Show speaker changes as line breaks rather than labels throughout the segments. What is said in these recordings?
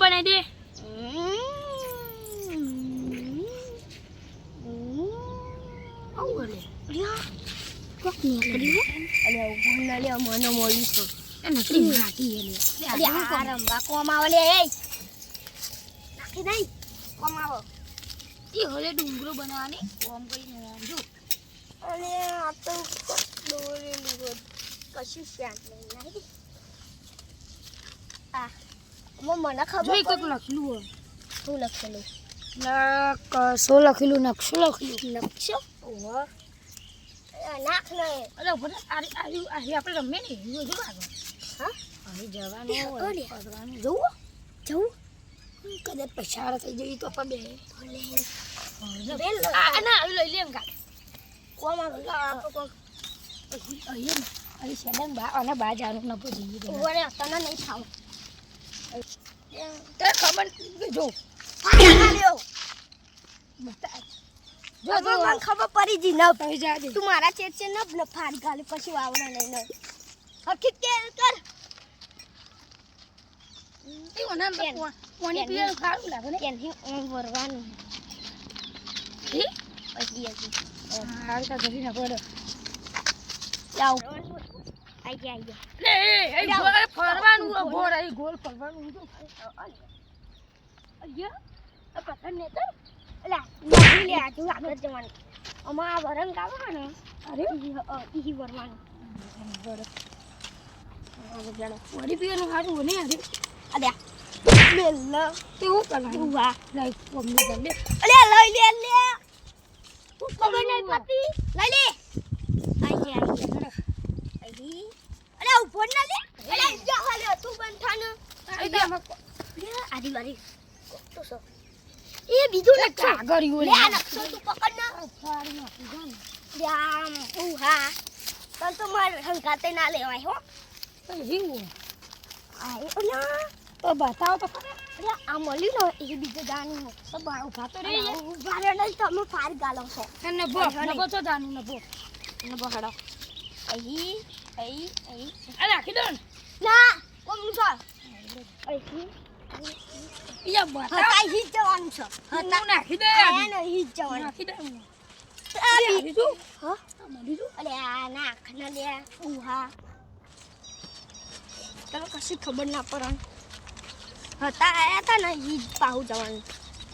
બનાવી દે. આવું લે
કોક નીકળી અલે ઉભો ન લે મને મોલી છે
એ નકરી માટી લે
અલે આ રંબા કોમ આવે લે એ નાખી દઈ કોમ આવો
એ હલે ડુંગરો બનાવવાની ઓમ કરીને ઓમ જો.
અલે આ તો દોરેલું રોડ કશું શાંત નહીં નાખી આ મને ખબર
જોઈ કોક લખલું હોય.
શું લખેલું
નકશો લખેલું નકશો લખેલું
નકશો ઓહો નાખ ને
અરે ભલે આરી આપણે રમે ને એવું જો આગળ.
હા
અહીં જવાનું કરવાનું
જવું જવું
કદાચ પૈસા થઈ જઈએ તો પણ બે
બેલ
ના લઈ લે એમ કાઢ
કોમ આવે
અહીં સેડન બા અને બા જાનું ન પૂછી
ઓરે તને નહીં ખાવ
તે ખબર જો
ખાલ્યો
બતા
જો મને ખબર પડી જી ન
થઈ જા દે
તું મારા ચેટ છે ન ફાડ ગાલે પછી વાવણા નહીં ન હકી કે કર
એ ઓના કોની પીએ ખારું લાગે ને
એની ઓમ વરવાનું
હે
પછી હજી
હાલ કા ઘરી ના પડો
લાવ આઈ ગયા
લે એ ગોળ ફરવાનું ગોળ એ ગોળ ફરવાનું જો અయ్యા આ પથ્થર ને તો
એલા નથી લે આ તું આગળ જવાનું અમાર આ વરંગ ગાવા ને
અરે
ઈ વરવાનું
વળી પીવાનું હારું ને અરે
અલે બેલ
તે હું કરવાનું
વાહ
લાઈક કોમની કર લે
અલે લઈ લે ખબર નહીં પતી લઈ લે આઈ ગયા આઈ અલે ઉભો ન લે અલે જા હાલે તું બંધાને આદી વારી તો સો એ બીજું નકશો
કાગળિયો
લે આ નકશો તું પકડ ના
ફાડી નાખી દે
જામ ઉહા તન તો માર હંકાતે ના લેવાય હો
તો જીવો
આય ઓલા
તો બતાવો તો ખરા
અરે આ મળ્યું ને એ બીજે જાનું હો
તો બા ઉભા તો રે
ઉભા રે નહીં તમે ફાર ગાલો છો
ને નબો તો જાનું નબો
બહાડો અહીં અહીં અહીં
આ રાખી દો ને
ના કોમ છો અહીં
યા બતાવો
હતા હી જવાનું છે
હતા નાખી દે
આયા ને હી જવાનું
નાખી દે
આ
બીજું
હા
બીજું
અલે આ નાખ ના લે ઉહા તને કશી ખબર ના પડે હતા આયા હતા ને હી પાહુ જવાનું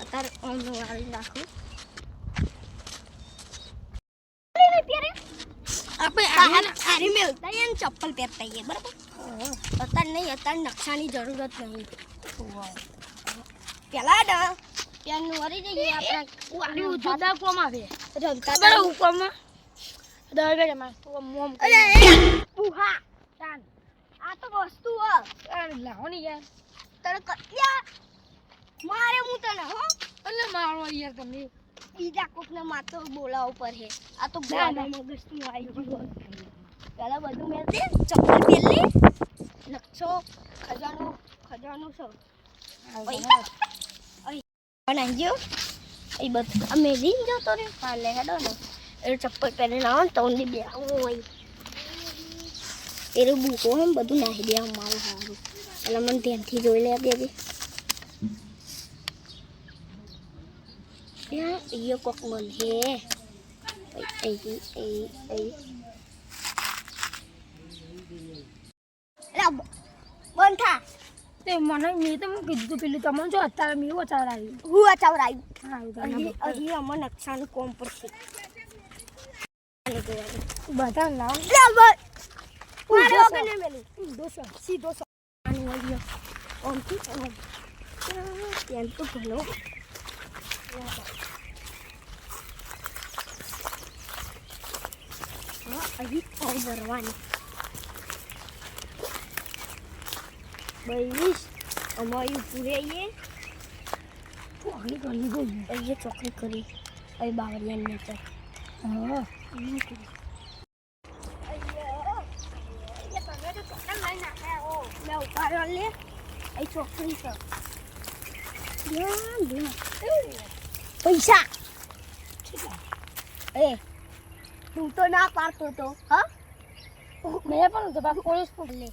અત્યારે ઓમ વાળી નાખું
આપણે
આરી મેલતા એને ચપ્પલ પહેરતા આવીએ બરાબર અત્યારે નહીં અત્યારે નકશાની જરૂરત નહીં પેલા ને ત્યાંનું વળી જઈએ આપણે
જુદા કોમ આવે
રમતા
બરાબર હુકમમાં દરગે જમા તો મોમ
અરે ઉહા
ચાલ
આ તો વસ્તુ હ
લાવો ને યાર
તને કત્યા મારે હું તને હો
અલે મારો યાર તમે
બીજા કોકને માતો બોલાવ પર હે આ તો
ના, ના.
મગજનું આવી ગયું પેલા બધું મેલ દે ચપ્પલ પહેર લે નકશો ખજાનો છો બનાવી ગયો એ બધું અમે લઈને જતો રે પાલે હેડો ને એ ચપ્પલ પહેરીને આવો ને તો ઊંડી બે હોય એરું બુકો હમ બધું નાખી દે મારું સારું એટલે મને ધ્યાનથી જોઈ લે બે ये कोक मन है बन था
તે મને મેં તો કીધું પેલું તમને જો અત્યારે મેં અચાર આવ્યું
હું અચાવરાયું
સારું
અહીં અમને નકશાનું કોમ પડશે
બધા લાવ
મારે વગર નહીં મેલું સીધો આનું આવી ઓમથી ત્યાં તો ઘણો અહીં ઓમ ભરવાની બઈશ અમારી પૂરેઈએ
ચોકડી કરી ગઈ
અહીંયા ચોકડી કરી અહીં બાવળિયાની નજર
હા
છોકરી છે પૈસા એ તું તો ના પાડતો તો હા
મેં પણ તો બાપ પોલીસ પકડી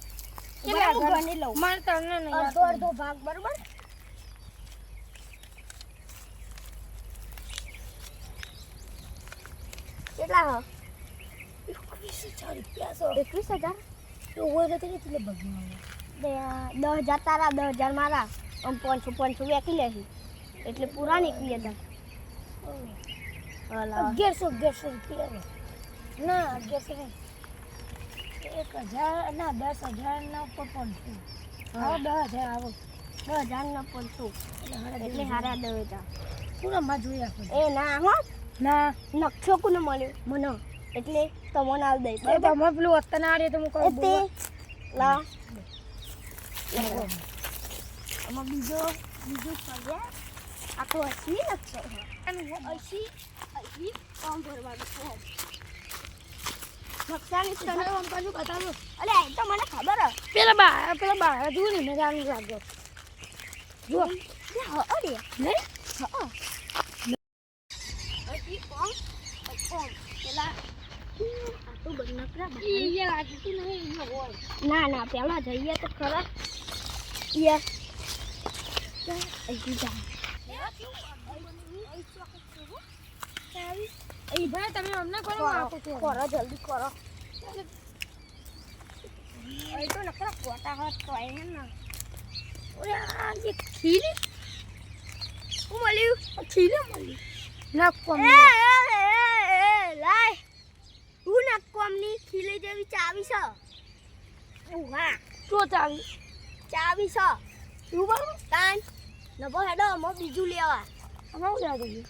લે
હું ગણી લઉં
મારે તને નહીં
અડધો ભાગ બરોબર કેટલા હ
21,000 રૂપિયા સો
21,000
તો હોય તો એટલે ભગવાન
10,000 તારા 10,000 મારા આમ 500 વેકી લેશું એટલે પૂરા નીકળી હતા
1100 રૂપિયા ના 1100 1,000 ના 10,000 ના ઉપર 500 આવો 10,000 આવો
10,000 ના 500 એટલે હારા 10,000
પૂરામાં જોઈ આપો
એ ના હો
ના
નકશો કોને મળ્યો મને એટલે તમને આલ દઈ
એ તમે પેલું વતન આડે તો હું કહું
તે લા આમાં બીજો પગે આ તો 80 નકશો છે અને 80 ફોર્મ ભરવાનું ફોર્મ નકશાની તને
આમ પાછું બતાવો
અલે એ તો મને ખબર હે
પેલા બા જુઓ ને મજાનું લાગે જુઓ
અરે
નહીં
હા 80 ફોર્મ પેલા આ તો બનકરા
ઈ લાગતું નહીં એ હોય
ના પેલા જઈએ તો ખરા યાર અહીં જા
એ ભાઈ તમે અમને કરો આપો છો
કરો જલ્દી કરો એ તો નકરા કોટા હોત તો હે ને
ઓરે આ જે ખીલી
હું મળ્યું
ખીલી મળી ના કોમ
લાય હું ના કોમની ખીલી જેવી ચાવી છે હા
તો ચાવી
ચાવી છે
તું બોલ
તાન નબો હેડો મો બીજું લેવા
અમારું યાદ આવ્યું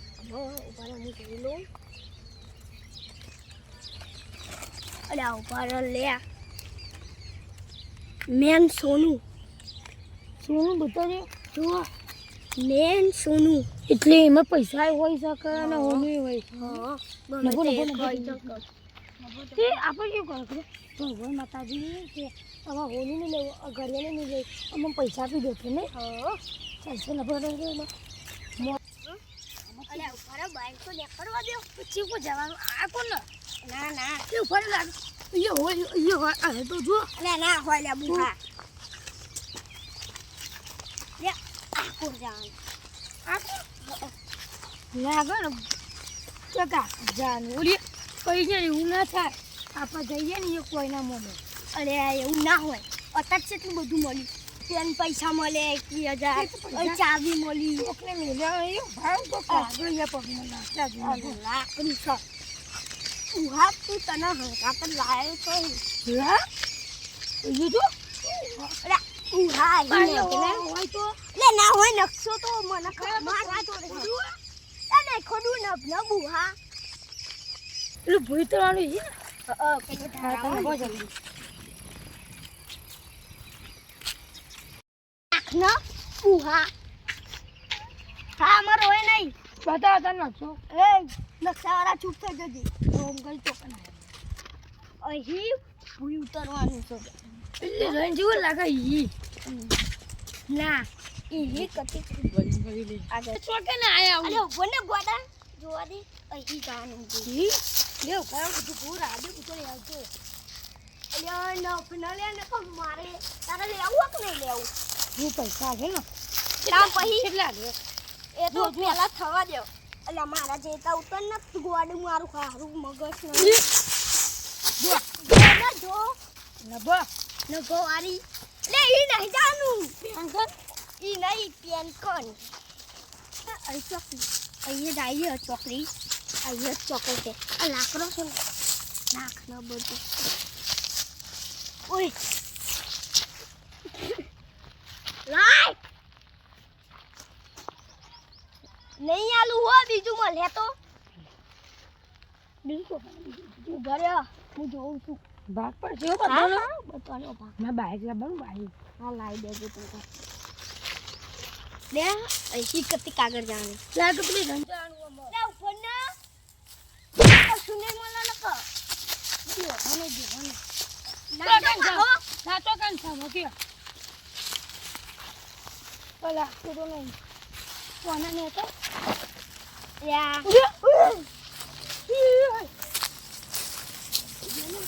ઉપર હું જોઈ લઉં અરે ઉપર લે મેન સોનું
સોનું બતાવી જુઓ
મેન સોનું
એટલે એમાં પૈસા હોય શકે અને હોનું હોય
હા
નભો, નભો, નભો,
કોઈ
નભો. તે આપણે કેવું કરે ખબર ભગવાન માતાજી કે આમાં હોનું નહીં લેવું ઘડિયાળે નહીં લેવું અમે પૈસા આપી દો ને
હા
ચાલશે નભો
અરે ઉપર બાઈક તો દેખાડવા દો
પછી કોઈ જવાનું આ કોણ
ના
એ ઉપર લાગે એ હોય આ તો જુઓ
અરે ના હોય લે બુહા લે આ કોણ જાન
આ લાગે ને ચકા જાનું ઓલી કઈ જાય એવું ના થાય આપણે જઈએ ને એ કોઈ ના મળે
અરે એવું ના હોય અત્યારે કેટલું બધું મળ્યું પેન પૈસા મળે 21,000 ચાવી મળી
કોકને મેળવ્યા એ ભાવ તો કાગળ યા પગમાં નાખતા જ
લાકડી છે ઉહા તું તને હંકા પર લાયો તો
હા એ જો
અરે ઉહા
પાડો
હોય
હોય તો
લે ના હોય નકશો તો મને મારા તો તને ખોડું ન બુહા
પેલું ભૂઈ તરવાનું છે
પેલું
હા તમે બહુ જલ્દી
ન બુહા હા અમારો હોય નહીં
બતાવો તને નાખશો
એ નકશાવાળા ચૂપ થઈ જજે
અંકલ તો પણ
અહીં ભૂઈ ઉતરવાનું છે
એટલે જોઈને જેવું લાગે ઈ
ના એ કતી
બળી લે
આગળ
ચોકે ને આયા
અરે ઉભો ને ગોડા જોવા દે અહીં જવાનું છે
ઈ લે ભાઈ બધું પૂરા આડે ઉતરી આવજો
અલ્યા ન લે ને પણ મારે તારે લેવું કે નહીં લેવું
હું પૈસા છે ને
ત્યાં પછી
કેટલા લે
એ તો પેલા થવા દો અલ્યા મારા જેતા ઉતર ને ગોડું મારું ખારું મગજ
જો
જો
નભો
નગો વારી લે ઈ નહીં જાનું
અંકલ
ઈ નહીં પેન કોણ અહીં ચોકડી અહીંયા જઈએ ચોકડી અહીંયા ચોકડી છે આ લાકડો છે ને નાખ ન બધું ઓય લાય નહીં આલુ હો બીજું મળે તો
બિલકુલ
ઘરે હું જોઉં છું
ભાગ પર છે બધાનો
બતાનો ભાગ
મેં બાઈક લાવવાનું બાઈક
હા લાવી દેજો તું લે અહીં કતી કાગળ જાણે
લાગે પેલી રંજાનું અમાર
લે ઉપર ના સુને મને લખો
દિયો મને દે મને
ના
સાચો કાન સામો કે ઓલા તો નહીં કોના ને તો
યા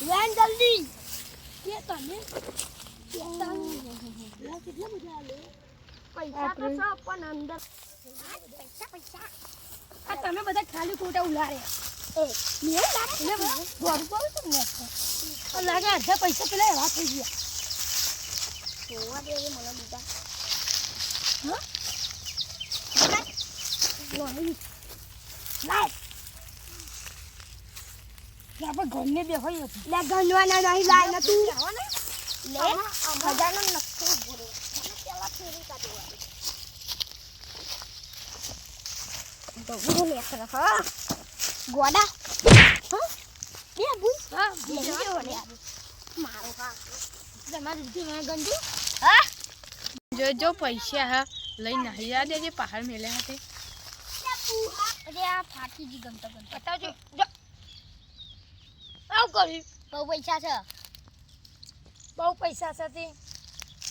વેન જલ્દી
કે તમે કેટલા બધા આલે
પૈસા તો સબ પણ અંદર પૈસા
આ તમે બધા ખાલી ખોટા ઉલાડે દોઢ પાવ તો ને લાગે અડધા પૈસા પેલા એવા થઈ ગયા
જોવા દે મને બીજા
હા
નહીં
લાય આપણે ઘરને બેહોઈ હતી
લે ગણવાના નહીં લાય ને તું લે
આમાં
ખજાનો નકશો ભરો મને પેલા ફેરી કાઢવા તો બોલ એક રખ ગોડા હા બે બુઈ
હા
લઈ ગયો ને મારો કા
તમારી દીદી મને ગંજુ
હા
જો પૈસા હા લઈને આવી જા દેજે પહાડ મેલ્યા hatte
અરે આ ફાટી જી ગમતો ગમતો
બતાવજો જો આવ કરી
બહુ પૈસા છે
બહુ પૈસા સાથે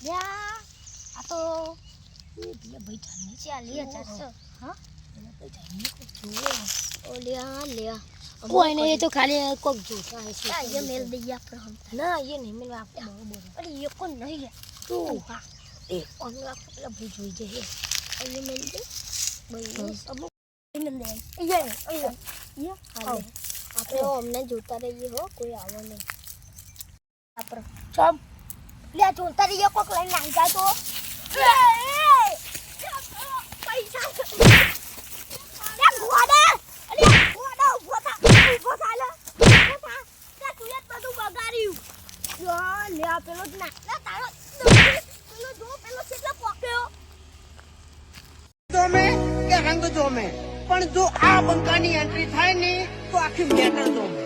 લ્યા આ તો
ભાઈ જાને
40,000 છે હા
ઓ
લ્યા લ્યા
કોઈ નહીં એ તો ખાલી કોક જોતા હશે
આ ये मेल दिया पर हम
ના એ નહીં મેં આપકો બહુ બોલો
अरे ये कौन नहीं है
તું હા એ ઓન આપકો પેલા ભૂ જોઈ જશે
ये मेल दे भाई अब ये मेल दे
ये
हां આપણે અમને જોતા રહીએ હો કોઈ આવો નહીં આપણે
ચમ
લે જોતા રહીએ કોક લઈને આવી જાય તો પૈસા લે ગોડા અરે ગોડા ઉભો થા લે ઉભો થા તે તું એ બધું બગાડ્યું જો લે આ પેલો જ ના લે તારો પેલો જો પેલો કેટલો પોક્યો
જોમે કે રંગ જોમે પણ જો આ બંકાની એન્ટ્રી થાય ને તો આખી મેટર જોમે